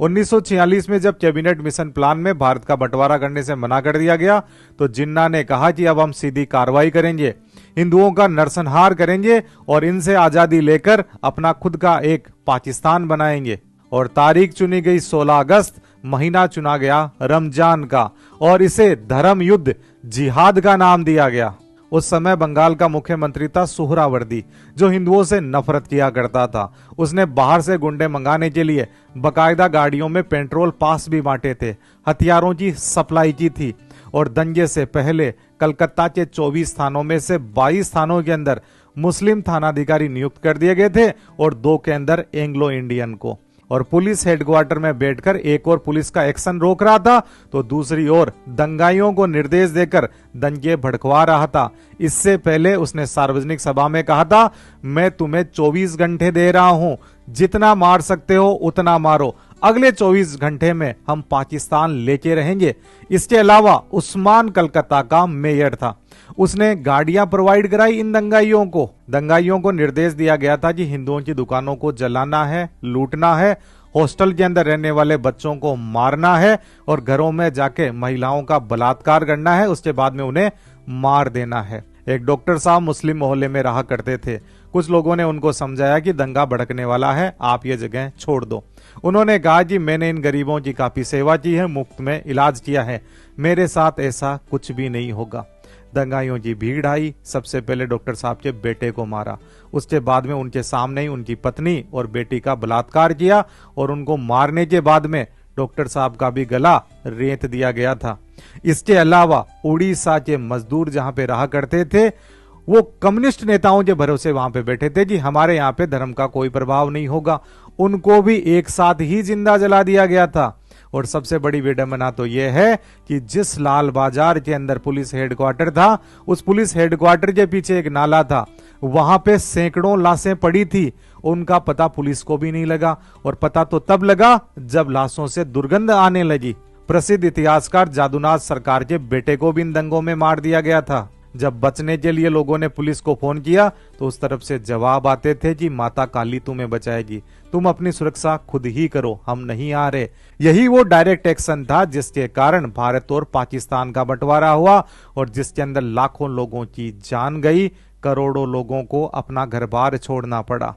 1946 में जब cabinet mission plan में भारत का बंटवारा करने से मना कर दिया गया तो जिन्ना ने कहा कि अब हम सीधी कार्रवाई करेंगे, हिंदुओं का नरसंहार करेंगे और इनसे आजादी लेकर अपना खुद का एक पाकिस्तान बनाएंगे। और तारीख चुनी गई 16 अगस्त, महीना चुना गया रमजान का और इसे धर्म युद्ध जिहाद का नाम दिया गया। उस समय बंगाल का मुख्यमंत्री था सुहरावर्दी, जो हिंदुओं से नफरत किया करता था। उसने बाहर से गुंडे मंगाने के लिए बकायदा गाड़ियों में पेट्रोल पास भी बांटे थे, हथियारों की सप्लाई की थी और दंगे से पहले कलकत्ता के 24 थानों में से 22 थानों के अंदर मुस्लिम थानाधिकारी नियुक्त कर दिए गए थे और 2 के अंदर एंग्लो इंडियन को। और पुलिस हेडक्वार्टर में बैठकर एक और पुलिस का एक्शन रोक रहा था तो दूसरी ओर दंगाइयों को निर्देश देकर दंगे भड़कवा रहा था। इससे पहले उसने सार्वजनिक सभा में कहा था, मैं तुम्हें 24 घंटे दे रहा हूं, जितना मार सकते हो उतना मारो, अगले 24 घंटे में हम पाकिस्तान लेके रहेंगे। इसके अलावा उस्मान कलकत्ता का मेयर था, उसने गाड़ियां प्रोवाइड कराई इन दंगाइयों को निर्देश दिया गया था कि हिंदुओं की दुकानों को जलाना है, लूटना है, हॉस्टल के अंदर रहने वाले बच्चों को मारना है और घरों में जाके महिलाओं का बलात्कार करना है, उसके बाद में उन्हें मार देना है। एक डॉक्टर साहब मुस्लिम मोहल्ले में रहा करते थे। कुछ लोगों ने उनको समझाया कि दंगा भड़कने वाला है, आप ये जगह छोड़ दो। उन्होंने कहा कि मैंने इन गरीबों की काफी सेवा की है, मुफ्त में इलाज किया है, मेरे साथ ऐसा कुछ भी नहीं होगा। दंगाइयों की भीड़ आई, सबसे पहले डॉक्टर साहब के बेटे को मारा, उसके बाद में उनके सामने ही उनकी पत्नी और बेटी का बलात्कार किया और उनको मारने के बाद में डॉक्टर साहब का भी गला रेत दिया गया था। इसके अलावा उड़ीसा के मजदूर जहां पे रहा करते थे, वो कम्युनिस्ट नेताओं के भरोसे वहां पे बैठे थे कि हमारे यहाँ पे धर्म का कोई प्रभाव नहीं होगा, उनको भी एक साथ ही जिंदा जला दिया गया था। और सबसे बड़ी विडंबना तो यह है कि जिस लाल बाजार के अंदर पुलिस हेडक्वार्टर था, उस पुलिस हेडक्वार्टर के पीछे एक नाला था, वहां पे सैकड़ों लाशें पड़ी थी, उनका पता पुलिस को भी नहीं लगा और पता तो तब लगा जब लाशों से दुर्गंध आने लगी। प्रसिद्ध इतिहासकार जादूनाथ सरकार के बेटे को भी इन दंगों में मार दिया गया था। जब बचने के लिए लोगों ने पुलिस को फोन किया तो उस तरफ से जवाब आते थे कि माता काली तुम्हें बचाएगी, तुम अपनी सुरक्षा खुद ही करो, हम नहीं आ रहे। यही वो डायरेक्ट एक्शन था जिसके कारण भारत और पाकिस्तान का बंटवारा हुआ और जिसके अंदर लाखों लोगों की जान गई, करोड़ों लोगों को अपना घर बार छोड़ना पड़ा।